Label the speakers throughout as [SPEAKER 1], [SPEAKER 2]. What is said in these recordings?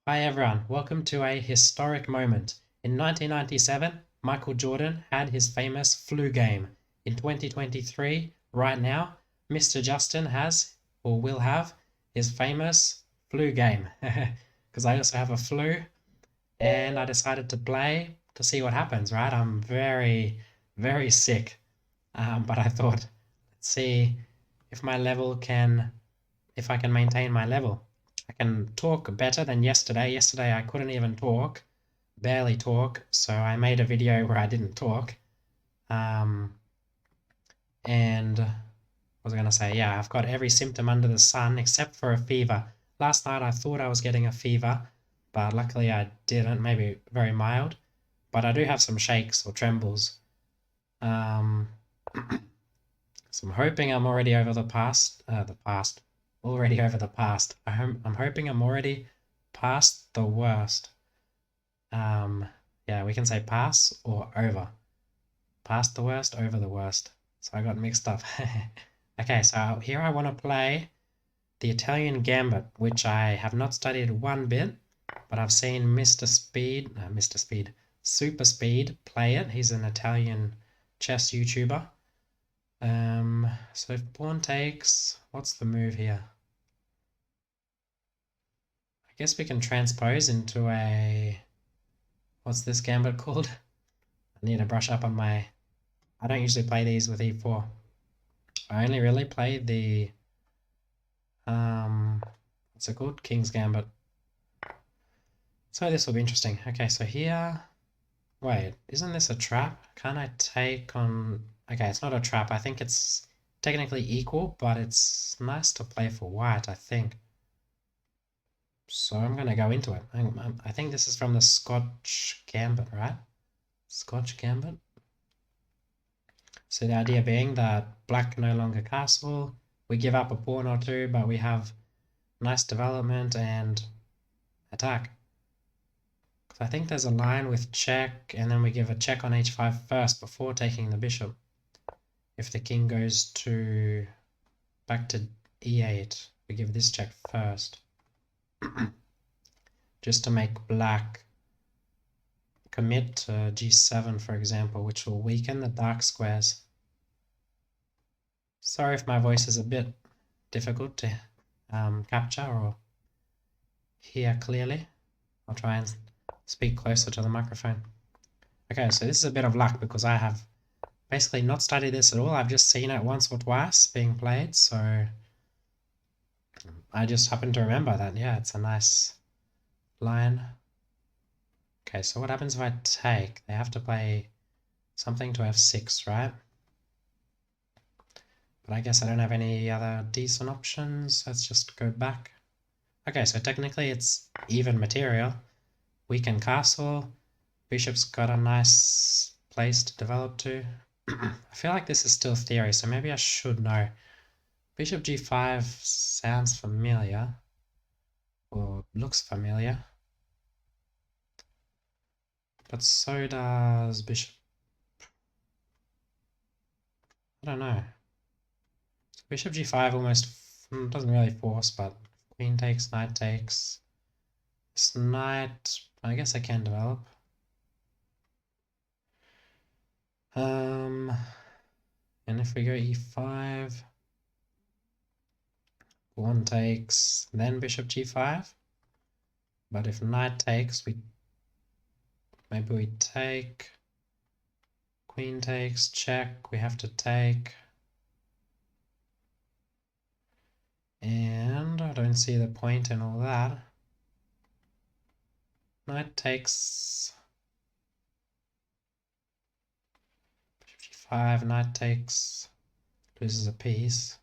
[SPEAKER 1] Hi everyone, welcome to a historic moment. In 1997, Michael Jordan had his famous flu game. In 2023, right now, MrJustin has, or will have, his famous flu game. Because I also have a flu, and I decided to play to see what happens, right? I'm very, very sick. But I thought, let's see if my level can, if I can maintain my level. I can talk better than yesterday. Yesterday I couldn't even talk, barely talk, so I made a video where I didn't talk. And what was I going to say? Yeah, I've got every symptom under the sun except for a fever. Last night I thought I was getting a fever, but luckily I didn't, maybe very mild. But I do have some shakes or trembles. Um, so I'm hoping I'm already over already over the past. I'm hoping I'm already past the worst. Yeah, we can say pass or over. Past the worst, over the worst. So I got mixed up. Okay, so here I want to play the Italian Gambit, which I have not studied one bit, but I've seen Super Speed play it. He's an Italian chess YouTuber. So if pawn takes, what's the move here? I guess we can transpose into a, what's this gambit called? I need to brush up on my, I don't usually play these with e4. I only really play the, what's it called? King's Gambit. So this will be interesting. Okay, so here, wait, isn't this a trap? Can't I take on, okay, it's not a trap. I think it's technically equal, but it's nice to play for white, I think. So I'm going to go into it. I think this is from the Scotch Gambit, right? Scotch Gambit. So the idea being that black no longer castle, we give up a pawn or two, but we have nice development and attack. Because I think there's a line with check, and then we give a check on h5 first before taking the bishop. If the king goes to back to e8, we give this check first. Just to make black commit to g7, for example, which will weaken the dark squares. Sorry if my voice is a bit difficult to capture or hear clearly. I'll try and speak closer to the microphone. Okay, so this is a bit of luck because I have basically not studied this at all. I've just seen it once or twice being played, so I just happen to remember that, yeah, it's a nice line. Okay, so what happens if I take? They have to play something to f6, right? But I guess I don't have any other decent options. Let's just go back. Okay, so technically it's even material. Weaken castle. Bishop's got a nice place to develop to. I feel like this is still theory, so maybe I should know. Bishop g5 sounds familiar, or looks familiar. But so does bishop. I don't know. Bishop g5 almost doesn't really force, but queen takes, knight takes. This knight, I guess I can develop. And if we go e5, pawn takes, then bishop g5. But if knight takes, maybe we take, queen takes, check, we have to take. And I don't see the point in all that. Knight takes, bishop g5, knight takes, loses a piece.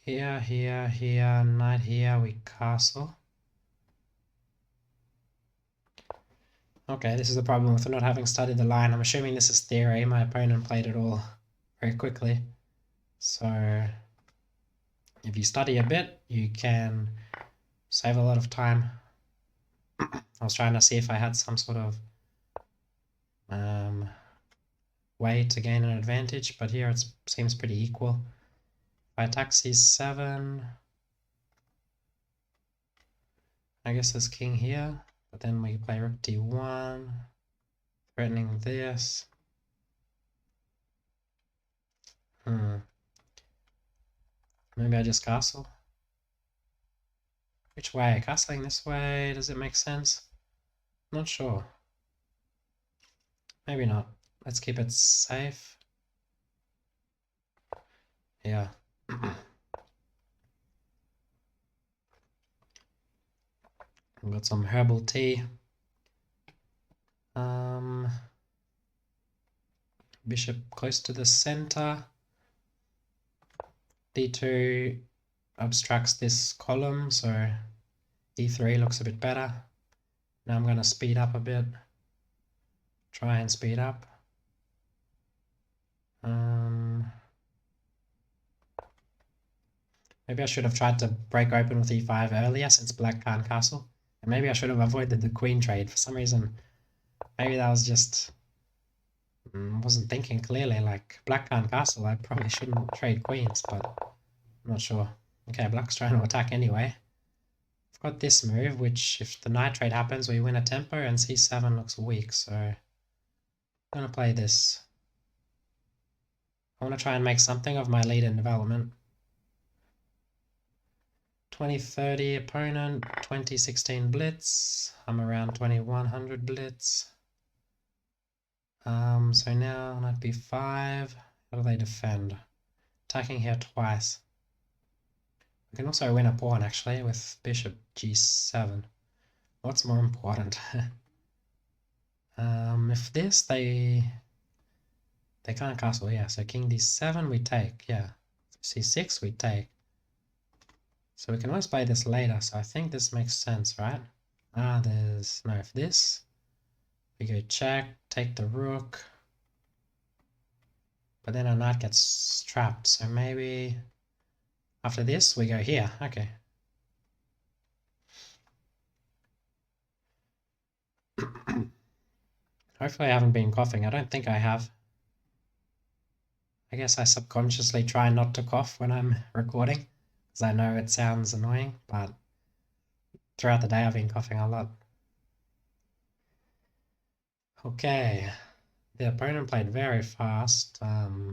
[SPEAKER 1] Here, knight here, we castle. Okay, this is the problem with not having studied the line. I'm assuming this is theory. My opponent played it all very quickly. So if you study a bit, you can save a lot of time. I was trying to see if I had some sort of way to gain an advantage, but here it seems pretty equal. If I attack c7, I guess there's king here, but then we play rook d1, threatening this. Maybe I just castle. Which way? Castling this way? Does it make sense? Not sure. Maybe not. Let's keep it safe. Yeah. We've got some herbal tea. Bishop close to the center. d2 obstructs this column, so e3 looks a bit better. Now I'm going to speed up a bit. Try and speed up. Maybe I should have tried to break open with e5 earlier since black can't castle. And maybe I should have avoided the queen trade for some reason. Maybe that was just... wasn't thinking clearly, like black can't castle, I probably shouldn't trade queens, but I'm not sure. Okay, black's trying to attack anyway. I've got this move, which if the knight trade happens, we win a tempo, and c7 looks weak, so I'm going to play this. I want to try and make something of my lead in development. 2030 opponent, 2016 blitz. I'm around 2100 blitz. So now knight b5. How do they defend? Attacking here twice. We can also win a pawn actually with bishop g7. What's more important? If this, they can't castle, yeah. So king d7 we take, yeah. c6 we take. So we can always play this later, so I think this makes sense, right? If this, we go check, take the rook, but then our knight gets trapped, so maybe after this we go here, okay. Hopefully I haven't been coughing, I don't think I have. I guess I subconsciously try not to cough when I'm recording, because I know it sounds annoying, but throughout the day I've been coughing a lot. Okay, the opponent played very fast. I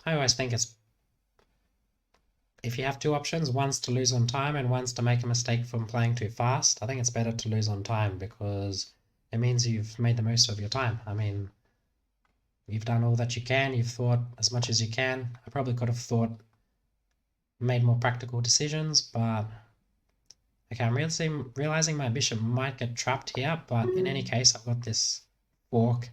[SPEAKER 1] always think it's, if you have two options, one's to lose on time and one's to make a mistake from playing too fast, I think it's better to lose on time because it means you've made the most of your time. I mean, you've done all that you can, you've thought as much as you can. I probably could have made more practical decisions, but okay, I'm realizing my bishop might get trapped here, but in any case, I've got this fork.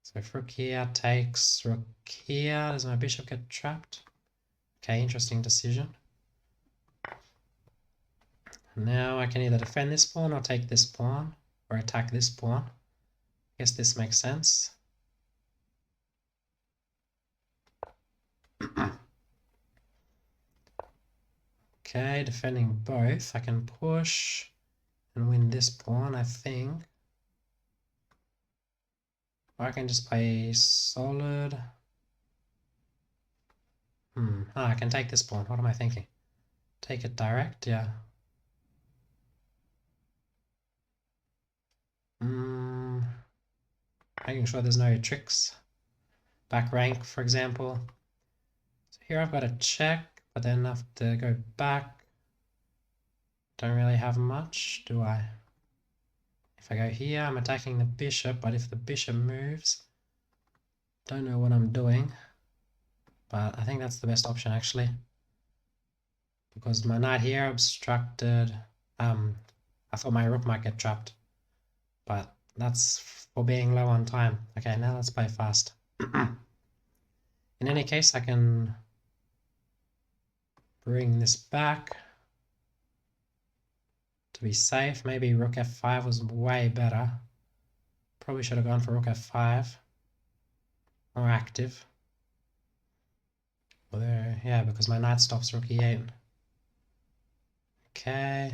[SPEAKER 1] So if rook here takes rook here, does my bishop get trapped? Okay, interesting decision. Now I can either defend this pawn or take this pawn, or attack this pawn. I guess this makes sense. Okay, defending both. I can push and win this pawn, I think. Or I can just play solid. I can take this pawn. What am I thinking? Take it direct, yeah. Making sure there's no tricks. Back rank, for example. So here I've got a check, but then I have to go back. Don't really have much, do I? If I go here, I'm attacking the bishop, but if the bishop moves, don't know what I'm doing. But I think that's the best option, actually. Because my knight here obstructed. I thought my rook might get trapped. But that's for being low on time. Okay, now let's play fast. In any case, I can bring this back to be safe. Maybe rook f5 was way better. Probably should have gone for rook f5. More active. Well, yeah, because my knight stops rook e8. Okay.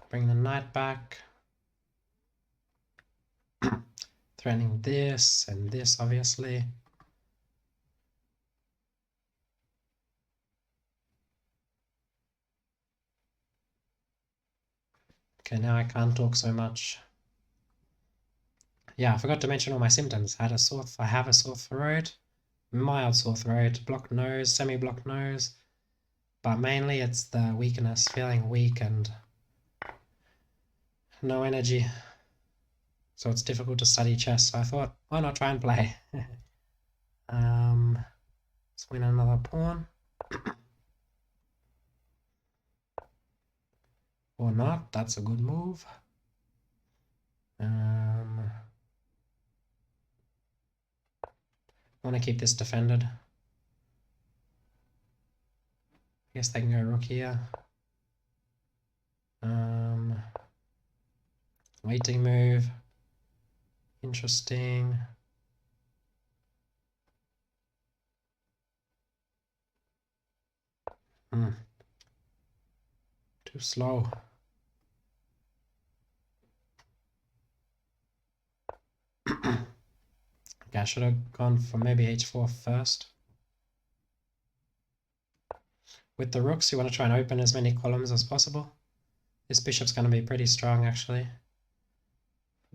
[SPEAKER 1] Bring the knight back. Threatening this and this, obviously. Okay, now I can't talk so much. Yeah, I forgot to mention all my symptoms. I have a sore throat, mild sore throat, blocked nose, semi-blocked nose, but mainly it's the weakness, feeling weak and no energy. So it's difficult to study chess. So I thought, why not try and play? Let's win another pawn. Or not, that's a good move. I want to keep this defended. I guess they can go rook here. Waiting move. Interesting. Too slow. Okay, I should have gone for maybe h4 first. With the rooks, you want to try and open as many columns as possible. This bishop's going to be pretty strong, actually.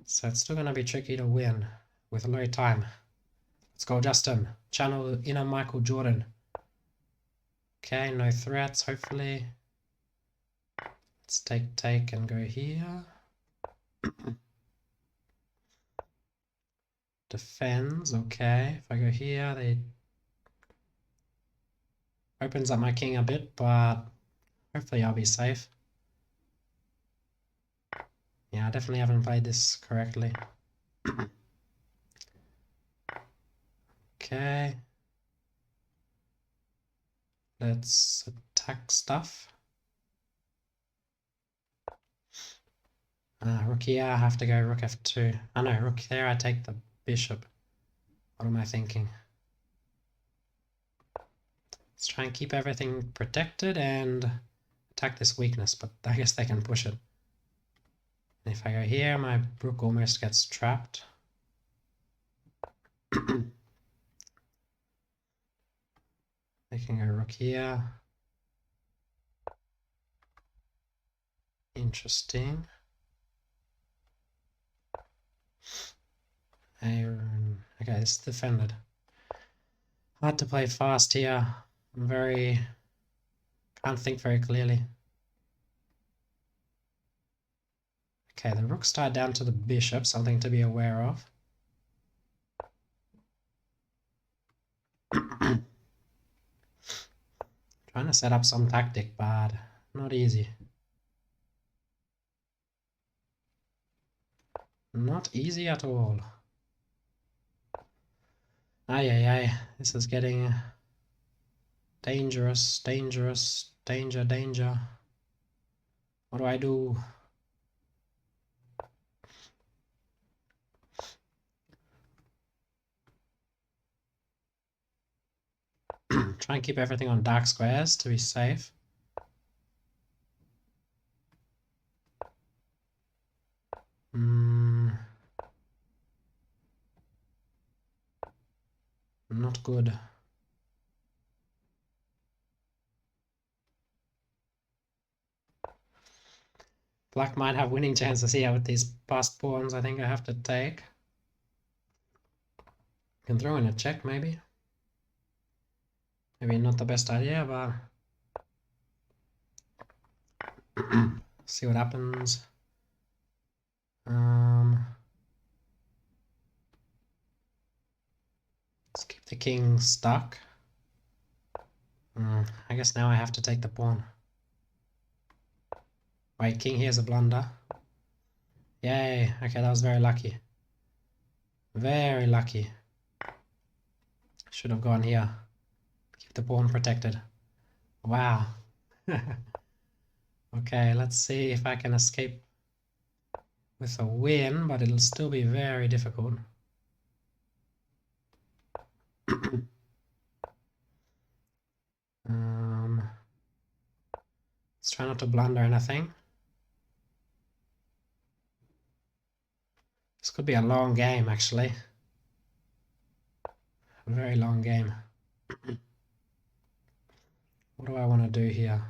[SPEAKER 1] So it's still going to be tricky to win with low time. Let's go, Justin. Channel inner Michael Jordan. Okay, no threats, hopefully. Let's take and go here. Defends, okay. If I go here, they opens up my king a bit, but hopefully I'll be safe. Yeah, I definitely haven't played this correctly. Okay. Let's attack stuff. Rook here, I have to go rook f2. Oh no, rook there, I take the bishop. What am I thinking? Let's try and keep everything protected and attack this weakness, but I guess they can push it. And if I go here, my rook almost gets trapped. They can go rook here. Interesting. Okay, it's defended. Hard to play fast here. Can't think very clearly. Okay, the rook's tied down to the bishop, something to be aware of. Trying to set up some tactic, but not easy. Not easy at all. Ay, this is getting dangerous, danger. What do I do? Try and keep everything on dark squares to be safe. Not good. Black might have winning chances here with these passed pawns. I think I have to take. Can throw in a check, maybe. Maybe not the best idea, but see what happens. Let's keep the king stuck. I guess now I have to take the pawn. Wait, king here's a blunder. Yay, okay, that was very lucky. Very lucky. Should have gone here. Keep the pawn protected. Wow. Okay, let's see if I can escape with a win, but it'll still be very difficult. Let's try not to blunder anything. This could be a long game, actually. A very long game. What do I want to do here?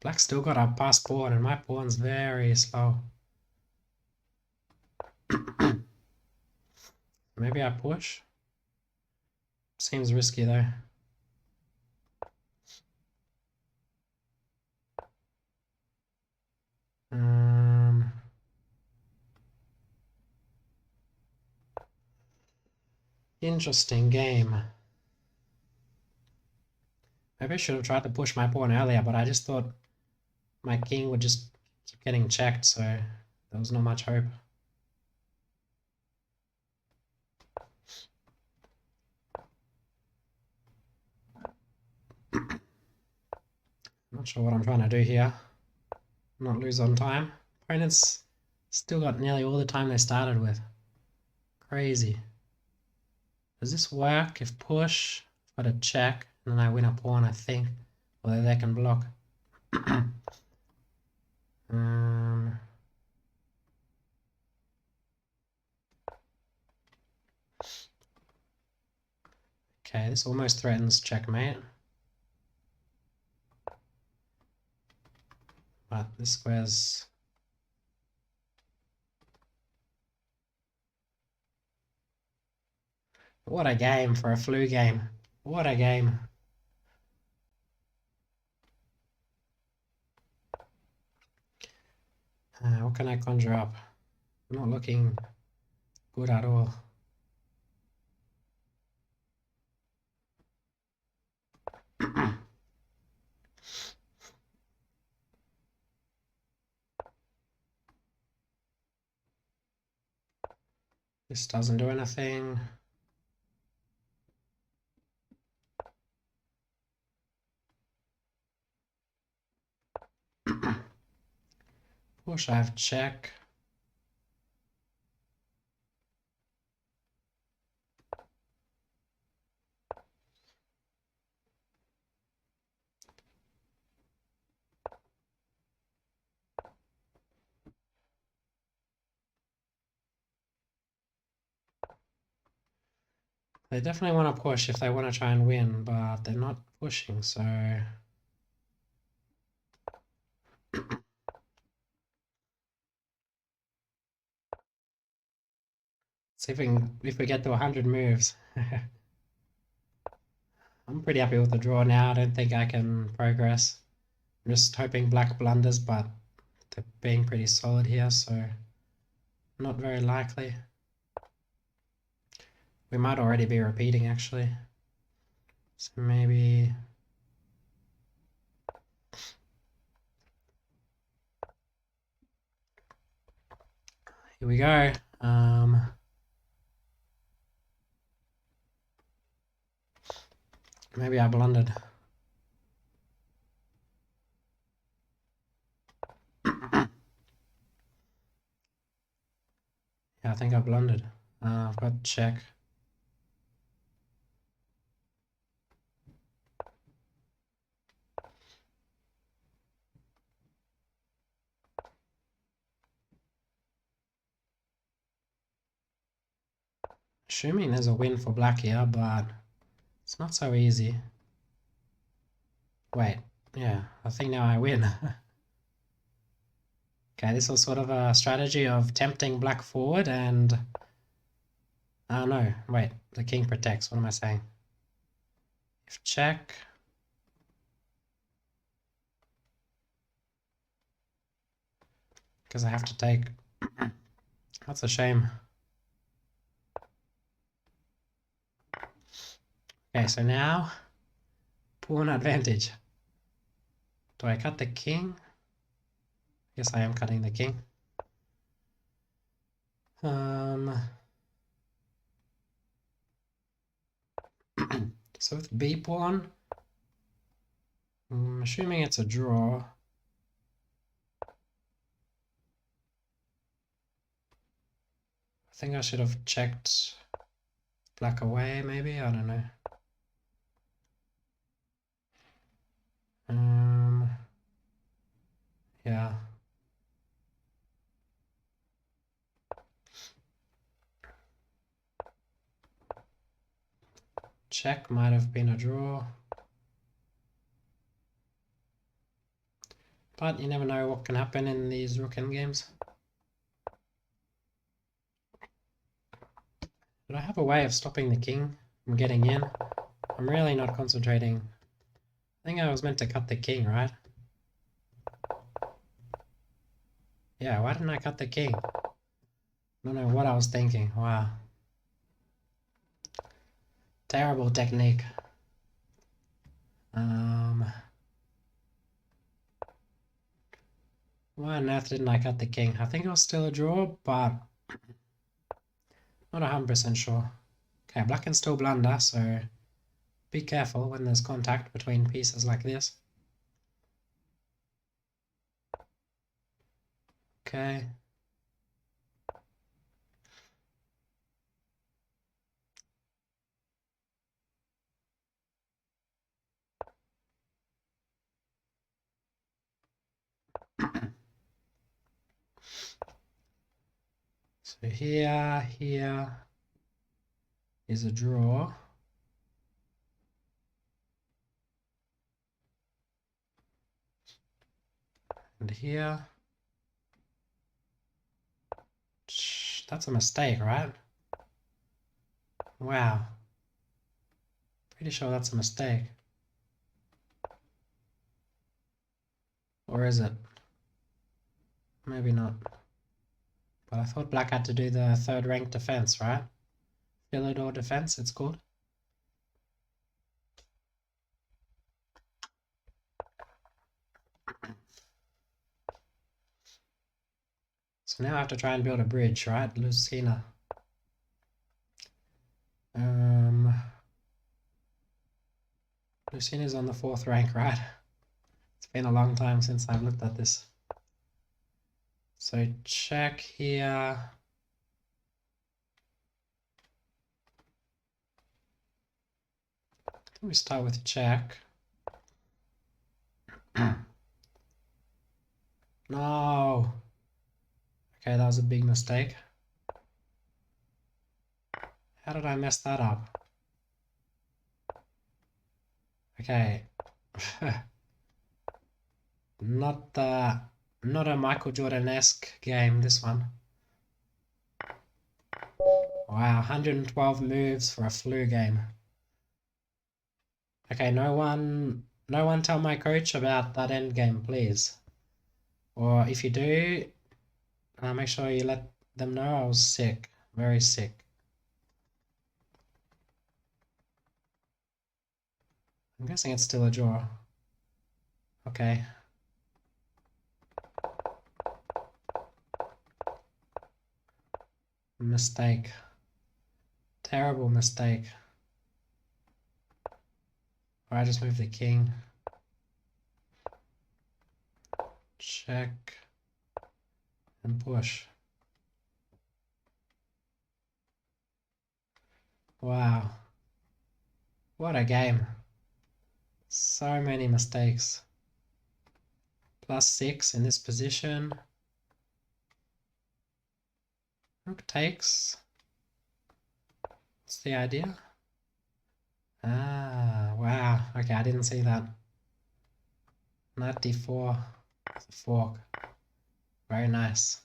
[SPEAKER 1] Black's still got a pass pawn, and my pawn's very slow. Maybe I push? Seems risky though. Interesting game. Maybe I should have tried to push my pawn earlier, but I just thought my king would just keep getting checked, so there was not much hope. Not sure what I'm trying to do here. Not lose on time. Opponents still got nearly all the time they started with. Crazy. Does this work if push? I've got a check, and then I win a pawn, I think. Although they can block. Okay, this almost threatens checkmate. But this square's... What a game for a flu game. What a game. What can I conjure up? Not looking good at all. This doesn't do anything. Push, I have check. They definitely want to push if they want to try and win, but they're not pushing, so... See if we get to 100 moves. I'm pretty happy with the draw now. I don't think I can progress. I'm just hoping black blunders, but they're being pretty solid here, so not very likely. We might already be repeating, actually. So maybe... Here we go. Maybe I blundered. Yeah, I think I blundered. I've got check. Assuming there's a win for black here, but it's not so easy. Wait, yeah, I think now I win. Okay, this was sort of a strategy of tempting black forward and... Oh no, wait, the king protects, what am I saying? If check... Because I have to take... That's a shame. Okay, so now... Pawn advantage. Do I cut the king? Yes, I am cutting the king. So with b pawn, I'm assuming it's a draw. I think I should have checked black away, maybe, I don't know. Yeah. Check might have been a draw. But you never know what can happen in these rook endgames. But I have a way of stopping the king from getting in. I'm really not concentrating. I think I was meant to cut the king, right? Yeah, why didn't I cut the king? I don't know what I was thinking. Wow. Terrible technique. Why on earth didn't I cut the king? I think it was still a draw, but not 100% sure. Okay, black can still blunder, so be careful when there's contact between pieces like this. Okay. So here is a draw. And here, that's a mistake, right? Wow. Pretty sure that's a mistake. Or is it? Maybe not. But I thought black had to do the third rank defense, right? Philidor defense, it's called. So now I have to try and build a bridge, right? Lucina. Lucina's on the 4th rank, right? It's been a long time since I've looked at this. So check here. I think we start with check. No. Okay, that was a big mistake. How did I mess that up? Okay. Not a Michael Jordan-esque game, this one. Wow, 112 moves for a flu game. Okay, no one tell my coach about that end game, please. Or if you do, make sure you let them know I was sick, very sick. I'm guessing it's still a draw. Okay. Mistake. Terrible mistake. Or I just moved the king. Check. And push. Wow. What a game. So many mistakes. +6 in this position. Rook takes. What's the idea? Ah, wow. Okay, I didn't see that. Knight d4. It's a fork. Very nice.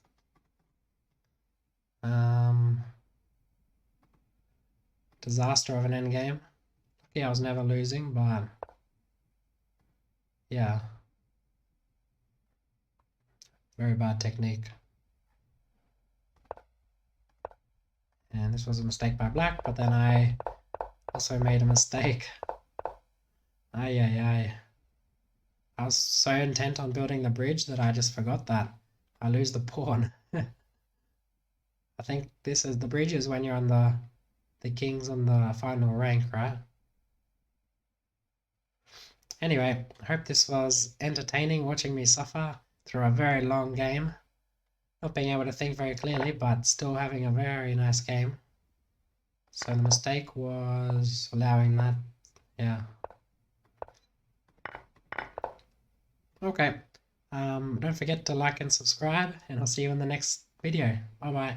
[SPEAKER 1] Disaster of an endgame. Lucky I was never losing, but yeah. Very bad technique. And this was a mistake by black, but then I also made a mistake. Ay. I was so intent on building the bridge that I just forgot that. I lose the pawn. I think this is the bridge is when you're on the king's on the final rank, right? Anyway, I hope this was entertaining watching me suffer through a very long game. Not being able to think very clearly, but still having a very nice game. So the mistake was allowing that, yeah. Okay, don't forget to like and subscribe, and I'll see you in the next video. Bye bye.